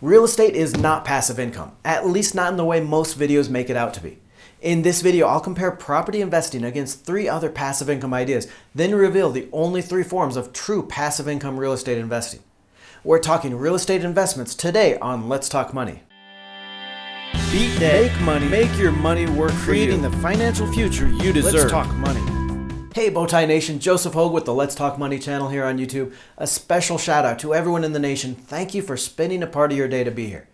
Real estate is not passive income, at least not in the way most videos make it out to be. In this video, I'll compare property investing against 3 other passive income ideas, then reveal the only 3 forms of true passive income real estate investing. We're talking real estate investments today on Let's Talk Money. Beat debt, make money, make your money work for you, creating the financial future you deserve. Let's Talk Money. Hey Bowtie Nation, Joseph Hogue with the Let's Talk Money channel here on YouTube. A special shout out to everyone in the nation. Thank you for spending a part of your day to be here.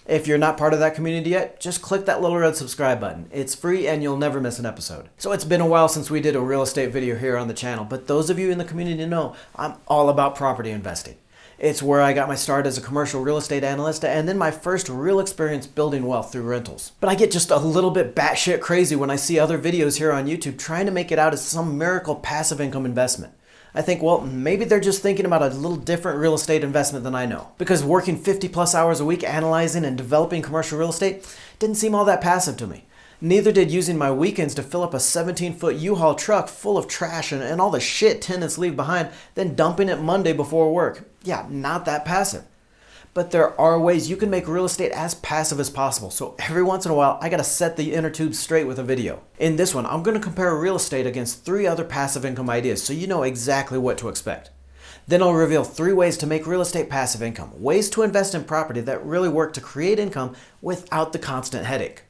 If you're not part of that community yet, just click that little red subscribe button. It's free and you'll never miss an episode. So it's been a while since we did a real estate video here on the channel, but those of you in the community know I'm all about property investing. It's where I got my start as a commercial real estate analyst and then my first real experience building wealth through rentals. But I get just a little bit batshit crazy when I see other videos here on YouTube trying to make it out as some miracle passive income investment. I think, well, maybe they're just thinking about a little different real estate investment than I know. Because working 50 plus hours a week analyzing and developing commercial real estate didn't seem all that passive to me. Neither did using my weekends to fill up a 17-foot U-Haul truck full of trash and all the shit tenants leave behind, then dumping it Monday before work. Yeah, not that passive. But there are ways you can make real estate as passive as possible, so every once in a while I gotta set the inner tube straight with a video. In this one, I'm gonna compare real estate against 3 other passive income ideas so you know exactly what to expect. Then I'll reveal 3 ways to make real estate passive income, ways to invest in property that really work to create income without the constant headache.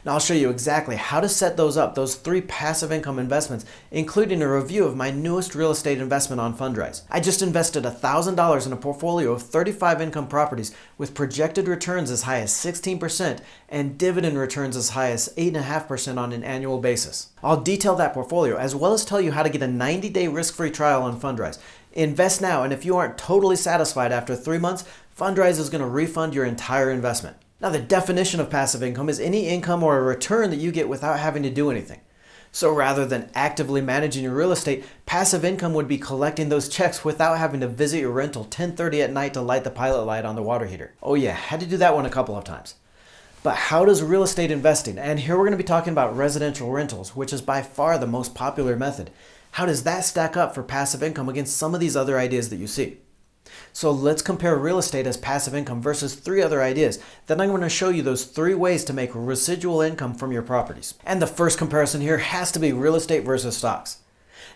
Now I'll show you exactly how to set those up, those 3 passive income investments, including a review of my newest real estate investment on Fundrise. I just invested $1,000 in a portfolio of 35 income properties with projected returns as high as 16% and dividend returns as high as 8.5% on an annual basis. I'll detail that portfolio as well as tell you how to get a 90-day risk-free trial on Fundrise. Invest now, and if you aren't totally satisfied after 3 months, Fundrise is going to refund your entire investment. Now, the definition of passive income is any income or a return that you get without having to do anything. So rather than actively managing your real estate, passive income would be collecting those checks without having to visit your rental 10:30 at night to light the pilot light on the water heater. Oh yeah, had to do that one a couple of times. But how does real estate investing, and here we're going to be talking about residential rentals, which is by far the most popular method, how does that stack up for passive income against some of these other ideas that you see? So let's compare real estate as passive income versus 3 other ideas. Then I'm going to show you those 3 ways to make residual income from your properties. And the first comparison here has to be real estate versus stocks.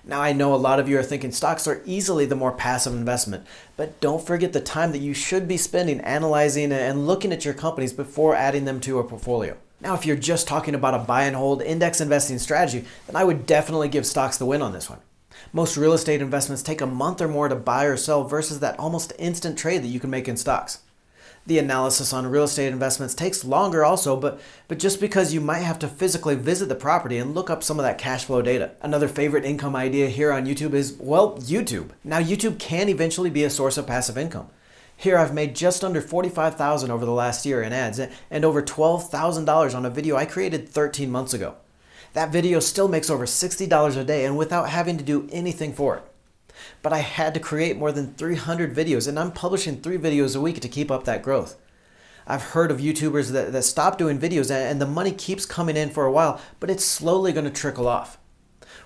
Now I know a lot of you are thinking stocks are easily the more passive investment, but don't forget the time that you should be spending analyzing and looking at your companies before adding them to a portfolio. Now if you're just talking about a buy and hold index investing strategy, then I would definitely give stocks the win on this one. Most real estate investments take a month or more to buy or sell versus that almost instant trade that you can make in stocks. The analysis on real estate investments takes longer also, but just because you might have to physically visit the property and look up some of that cash flow data. Another favorite income idea here on YouTube is, well, YouTube. Now YouTube can eventually be a source of passive income. Here I've made just under $45,000 over the last year in ads and over $12,000 on a video I created 13 months ago. That video still makes over $60 a day and without having to do anything for it. But I had to create more than 300 videos and I'm publishing 3 videos a week to keep up that growth. I've heard of YouTubers that stop doing videos and the money keeps coming in for a while, but it's slowly going to trickle off.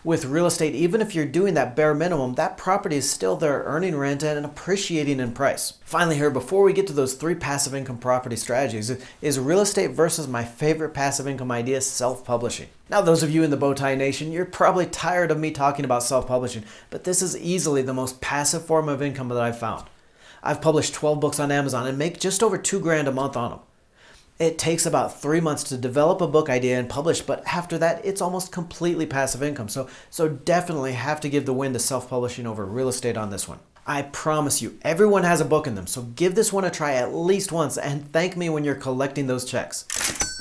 With real estate, even if you're doing that bare minimum, that property is still there earning rent and appreciating in price. Finally here, before we get to those 3 passive income property strategies, is real estate versus my favorite passive income idea, self-publishing. Now those of you in the Bowtie Nation, you're probably tired of me talking about self-publishing, but this is easily the most passive form of income that I've found. I've published 12 books on Amazon and make just over $2,000 a month on them. It takes about 3 months to develop a book idea and publish, but after that, it's almost completely passive income. So definitely have to give the win to self-publishing over real estate on this one. I promise you, everyone has a book in them, so give this one a try at least once and thank me when you're collecting those checks.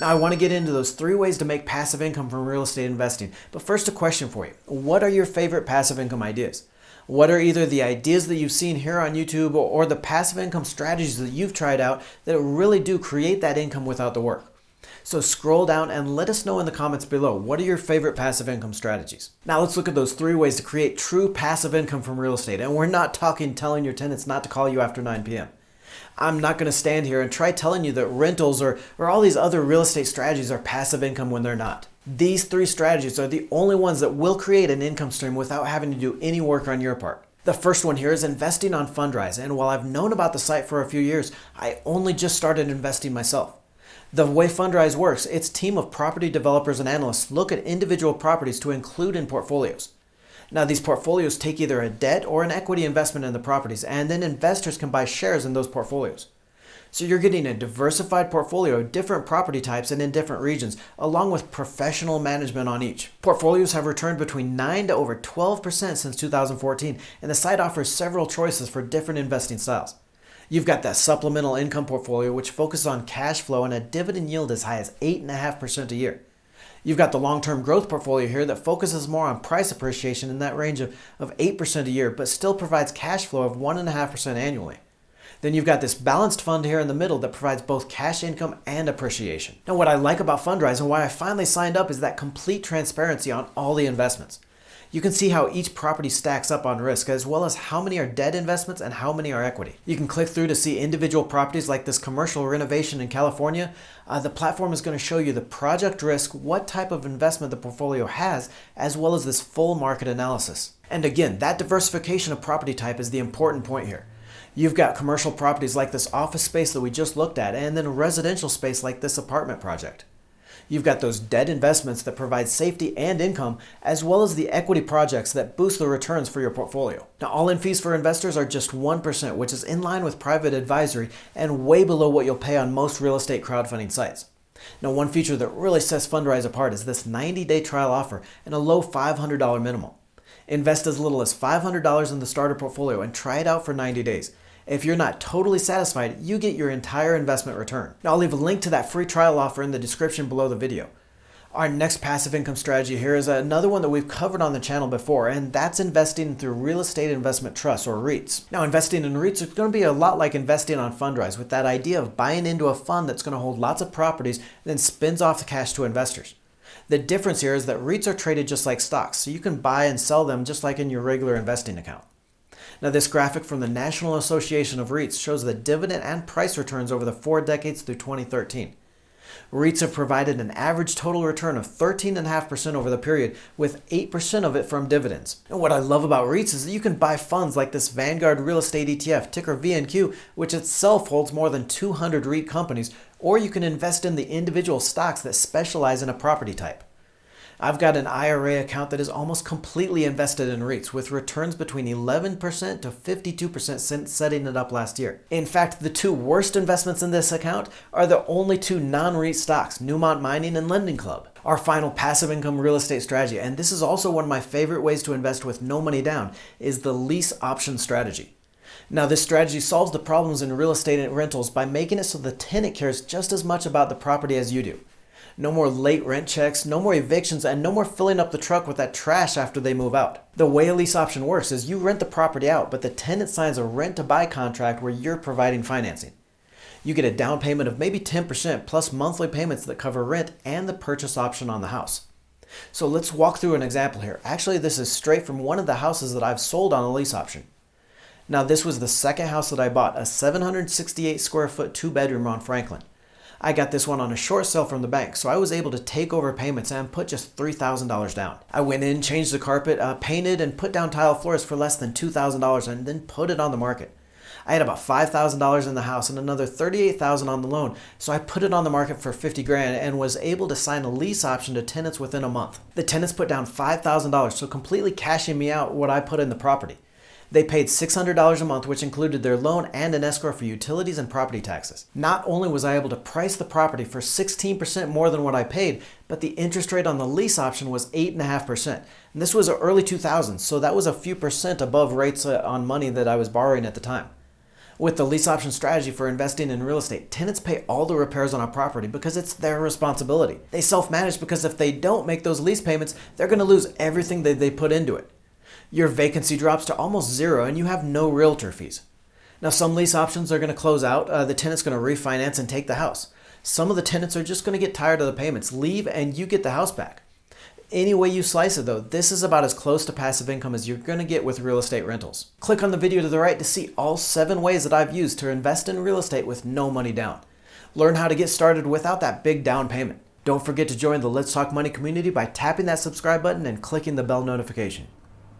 Now I want to get into those 3 ways to make passive income from real estate investing, but first a question for you. What are your favorite passive income ideas? What are either the ideas that you've seen here on YouTube or the passive income strategies that you've tried out that really do create that income without the work? So scroll down and let us know in the comments below, what are your favorite passive income strategies? Now let's look at those 3 ways to create true passive income from real estate. And we're not talking telling your tenants not to call you after 9 p.m. I'm not going to stand here and try telling you that rentals or all these other real estate strategies are passive income when they're not. These 3 strategies are the only ones that will create an income stream without having to do any work on your part. The first one here is investing on Fundrise, and while I've known about the site for a few years, I only just started investing myself. The way Fundrise works, its team of property developers and analysts look at individual properties to include in portfolios. Now, these portfolios take either a debt or an equity investment in the properties, and then investors can buy shares in those portfolios. So you're getting a diversified portfolio of different property types and in different regions, along with professional management on each. Portfolios have returned between 9 to over 12% since 2014, and the site offers several choices for different investing styles. You've got that supplemental income portfolio, which focuses on cash flow and a dividend yield as high as 8.5% a year. You've got the long-term growth portfolio here that focuses more on price appreciation in that range of 8% a year, but still provides cash flow of 1.5% annually. Then you've got this balanced fund here in the middle that provides both cash income and appreciation. Now, what I like about Fundrise and why I finally signed up is that complete transparency on all the investments. You can see how each property stacks up on risk, as well as how many are debt investments and how many are equity. You can click through to see individual properties like this commercial renovation in California. The platform is going to show you the project risk, what type of investment the portfolio has, as well as this full market analysis. And again, that diversification of property type is the important point here. You've got commercial properties like this office space that we just looked at, and then residential space like this apartment project. You've got those debt investments that provide safety and income, as well as the equity projects that boost the returns for your portfolio. Now, all-in fees for investors are just 1%, which is in line with private advisory and way below what you'll pay on most real estate crowdfunding sites. Now, one feature that really sets Fundrise apart is this 90-day trial offer and a low $500 minimum. Invest as little as $500 in the starter portfolio and try it out for 90 days. If you're not totally satisfied, you get your entire investment return. Now, I'll leave a link to that free trial offer in the description below the video. Our next passive income strategy here is another one that we've covered on the channel before, and that's investing through real estate investment trusts, or REITs. Now, investing in REITs is going to be a lot like investing on Fundrise, with that idea of buying into a fund that's going to hold lots of properties and then spins off the cash to investors. The difference here is that REITs are traded just like stocks, so you can buy and sell them just like in your regular investing account. Now, this graphic from the National Association of REITs shows the dividend and price returns over the 4 decades through 2013. REITs have provided an average total return of 13.5% over the period, with 8% of it from dividends. And what I love about REITs is that you can buy funds like this Vanguard Real Estate ETF, ticker VNQ, which itself holds more than 200 REIT companies, or you can invest in the individual stocks that specialize in a property type. I've got an IRA account that is almost completely invested in REITs, with returns between 11% to 52% since setting it up last year. In fact, the 2 worst investments in this account are the only 2 non-REIT stocks, Newmont Mining and Lending Club. Our final passive income real estate strategy, and this is also one of my favorite ways to invest with no money down, is the lease option strategy. Now, this strategy solves the problems in real estate and rentals by making it so the tenant cares just as much about the property as you do. No more late rent checks, no more evictions, and no more filling up the truck with that trash after they move out. The way a lease option works is you rent the property out, but the tenant signs a rent-to-buy contract where you're providing financing. You get a down payment of maybe 10% plus monthly payments that cover rent and the purchase option on the house. So let's walk through an example here. Actually, this is straight from one of the houses that I've sold on a lease option. Now, this was the second house that I bought, a 768 square foot 2-bedroom on Franklin. I got this one on a short sale from the bank, so I was able to take over payments and put just $3,000 down. I went in, changed the carpet, painted, and put down tile floors for less than $2,000 and then put it on the market. I had about $5,000 in the house and another $38,000 on the loan, so I put it on the market for $50,000 and was able to sign a lease option to tenants within a month. The tenants put down $5,000, so completely cashing me out what I put in the property. They paid $600 a month, which included their loan and an escrow for utilities and property taxes. Not only was I able to price the property for 16% more than what I paid, but the interest rate on the lease option was 8.5%. And this was early 2000s, so that was a few percent above rates on money that I was borrowing at the time. With the lease option strategy for investing in real estate, tenants pay all the repairs on a property because it's their responsibility. They self-manage because if they don't make those lease payments, they're going to lose everything that they put into it. Your vacancy drops to almost zero and you have no realtor fees. Now, some lease options are going to close out. The tenant's going to refinance and take the house. Some of the tenants are just going to get tired of the payments, leave, and you get the house back. Any way you slice it though, this is about as close to passive income as you're going to get with real estate rentals. Click on the video to the right to see all 7 ways that I've used to invest in real estate with no money down. Learn how to get started without that big down payment. Don't forget to join the Let's Talk Money community by tapping that subscribe button and clicking the bell notification.